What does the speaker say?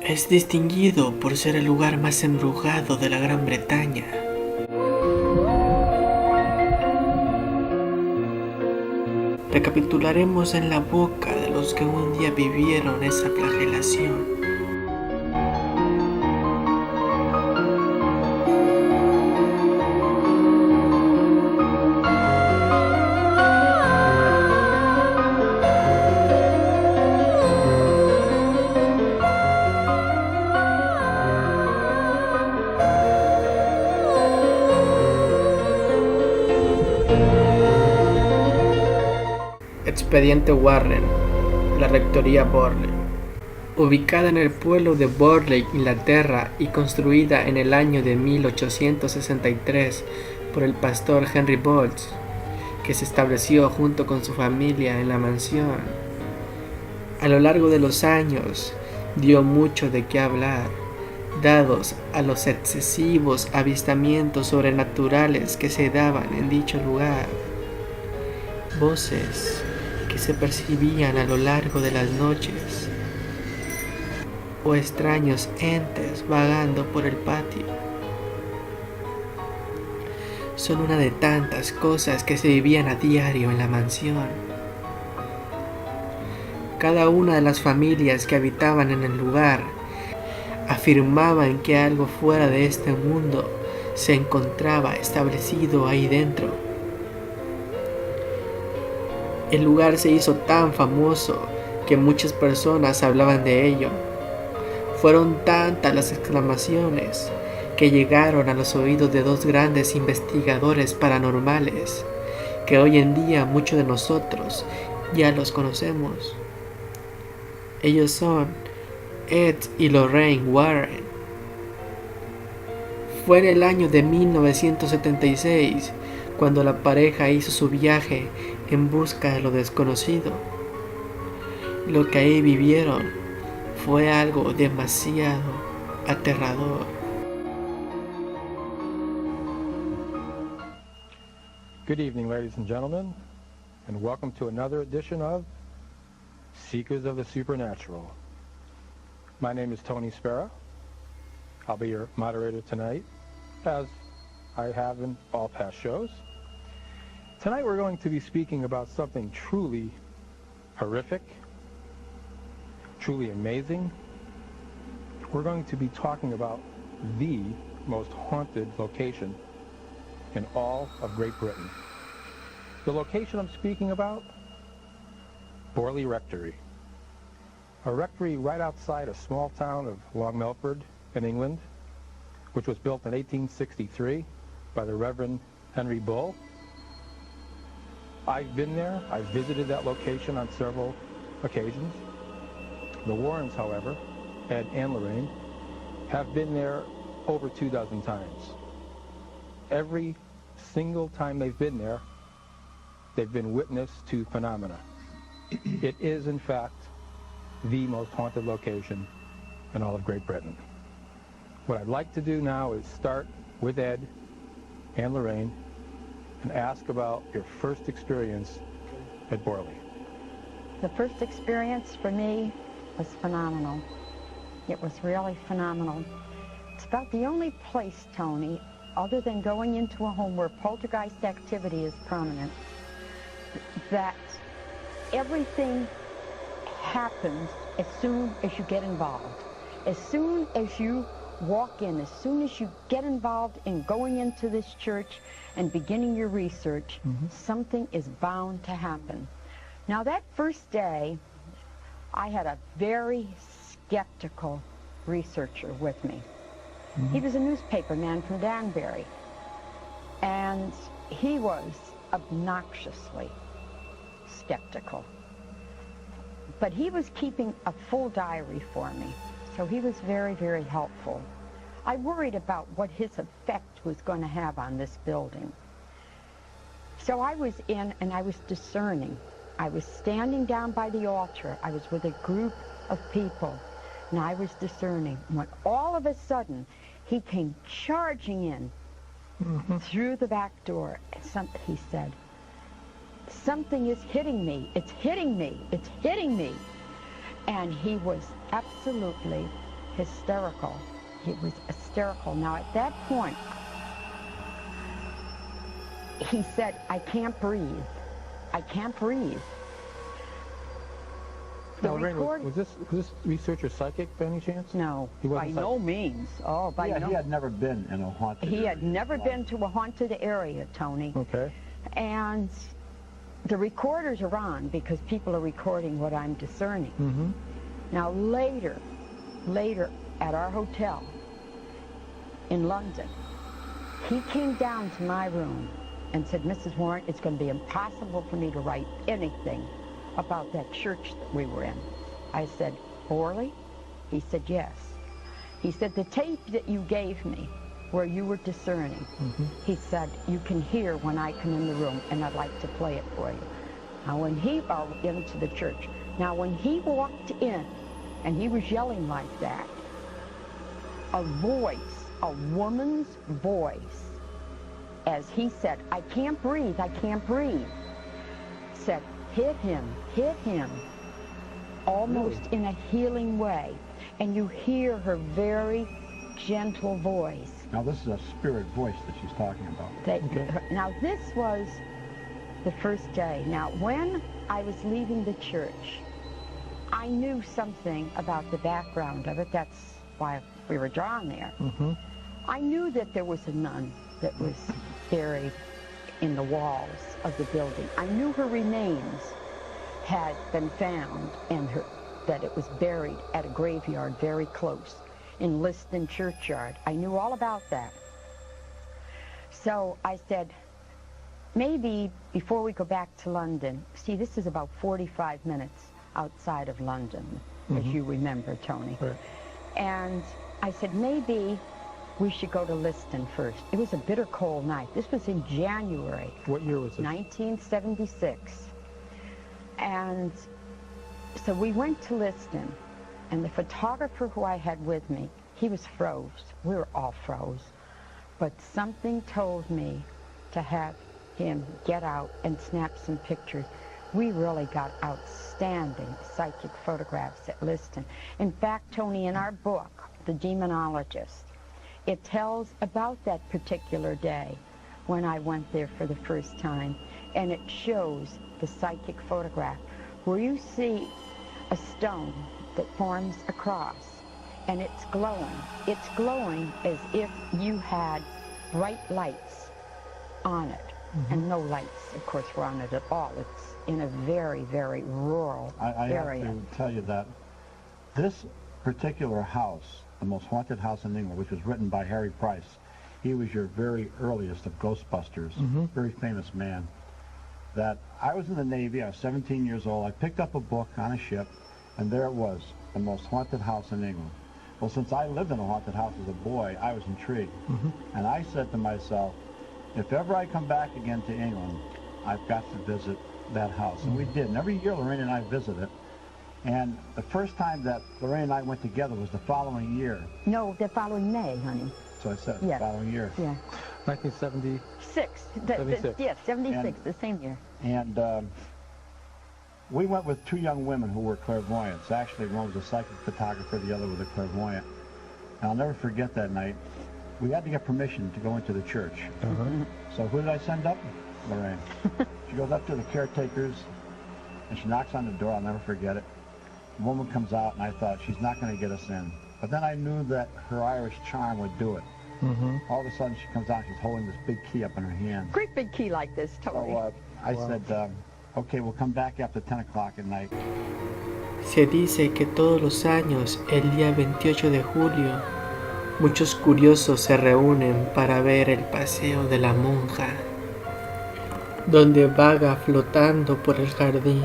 Es distinguido por ser el lugar más embrujado de la Gran Bretaña. Recapitularemos en la boca de los que un día vivieron esa flagelación. Expediente Warren, la Rectoria Borley. Ubicada en el pueblo de Borley, Inglaterra, y construida en el año de 1863 por el pastor Henry Bolts, que se estableció junto con su familia en la mansión. A lo largo de los años dio mucho de qué hablar, dados a los excesivos avistamientos sobrenaturales que se daban en dicho lugar. Voces que se percibían a lo largo de las noches, o extraños entes vagando por el patio. Son una de tantas cosas que se vivían a diario en la mansión. Cada una de las familias que habitaban en el lugar afirmaban que algo fuera de este mundo se encontraba establecido ahí dentro. El lugar se hizo tan famoso que muchas personas hablaban de ello. Fueron tantas las exclamaciones que llegaron a los oídos de dos grandes investigadores paranormales que hoy en día muchos de nosotros ya los conocemos. Ellos son Ed y Lorraine Warren. Fue en el año de 1976 cuando la pareja hizo su viaje en busca de lo desconocido. Lo que ahí vivieron fue algo demasiado aterrador. Good evening, ladies and gentlemen, and welcome to another edition of Seekers of the Supernatural. My name is Tony Spera. I'll be your moderator tonight, as I have in all past shows. Tonight we're going to be speaking about something truly horrific, truly amazing. We're going to be talking about the most haunted location in all of Great Britain. The location I'm speaking about, Borley Rectory. A rectory right outside a small town of Long Melford in England, which was built in 1863 by the Reverend Henry Bull. I've been there. I've visited that location on several occasions. The Warrens, however, Ed and Lorraine, have been there over 24 times. Every single time they've been there, they've been witness to phenomena. It is, in fact, the most haunted location in all of Great Britain. What I'd like to do now is start with Ed and Lorraine and ask about your first experience at Borley. The first experience for me was phenomenal. It was really phenomenal. It's about the only place, Tony, other than going into a home where poltergeist activity is prominent, that everything happens as soon as you get involved. As soon as you walk in, as soon as you get involved in going into this church and beginning your research, something is bound to happen. Now that first day, I had a very skeptical researcher with me. He was a newspaper man from Danbury, and he was obnoxiously skeptical. But he was keeping a full diary for me, so he was very, very helpful. I worried about what his effect was going to have on this building. So I was in and I was discerning. I was standing down by the altar. I was with a group of people, and I was discerning. When all of a sudden, he came charging in through the back door. He said, "Something is hitting me. It's hitting me. It's hitting me." And he was absolutely hysterical. He was hysterical. Now, at that point, he said, I can't breathe. I can't breathe. The Now, Lorraine, record- was this researcher psychic by any chance? No, He by wasn't psychic? no means. Oh, by Yeah, no. he had never been in a haunted He area. had never been to a haunted area, Tony. Okay. And the recorders are on because people are recording what I'm discerning. Mm-hmm. Now later at our hotel in London, he came down to my room and said, Mrs. Warren, it's going to be impossible for me to write anything about that church that we were in. I said, Borley? He said, yes. He said, the tape that you gave me where you were discerning, he said, you can hear when I come in the room and I'd like to play it for you. Now when he walked into the church, now when he walked in and he was yelling like that, a voice, a woman's voice, as he said, I can't breathe, I can't breathe, said, hit him, almost in a healing way. And you hear her very gentle voice. Now, this is a spirit voice that she's talking about. Now, this was the first day. Now, when I was leaving the church, I knew something about the background of it. That's why we were drawn there. Mm-hmm. I knew that there was a nun that was buried in the walls of the building. I knew her remains had been found and that it was buried at a graveyard very close in Liston Churchyard. I knew all about that. So I said, maybe before we go back to London, see, this is about 45 minutes outside of London, as you remember, Tony. Right. And I said, maybe we should go to Liston first. It was a bitter cold night. This was in January. What year was it? 1976. And so we went to Liston, and the photographer who I had with me, he was froze. We were all froze. But something told me to have him get out and snap some pictures. We really got outstanding psychic photographs at Liston. In fact, Tony, in our book, The Demonologist, it tells about that particular day when I went there for the first time, and it shows the psychic photograph where you see a stone that forms a cross, and it's glowing. It's glowing as if you had bright lights on it, and no lights, of course, were on it at all. It's in a very, very rural I area. have to tell you that this particular house, the most haunted house in England, which was written by Harry Price, he was your very earliest of Ghostbusters, very famous man. That I was in the Navy, I was 17 years old, I picked up a book on a ship, and there it was, the most haunted house in England. Well, since I lived in a haunted house as a boy, I was intrigued. And I said to myself, if ever I come back again to England, I've got to visit that house. And we did. And every year Lorraine and I visit it. And the first time that Lorraine and I went together was the following year. No, the following May, honey. So I said, Yeah. the following year. Yeah. 1970. 76. Yes, 76, And- the same year. And we went with two young women who were clairvoyants. Actually, one was a psychic photographer, the other was a clairvoyant. And I'll never forget that night. We had to get permission to go into the church. So who did I send up? Lorraine. She goes up to the caretakers, and she knocks on the door. I'll never forget it. A woman comes out, and I thought, she's not going to get us in. But then I knew that her Irish charm would do it. All of a sudden, she comes out, she's holding this big key up in her hand. Great big key like this, Tony. So I said, okay, we'll come back after 10 o'clock at night. Se dice que todos los años, el día 28 de julio, muchos curiosos se reúnen para ver el paseo de la monja, donde vaga flotando por el jardín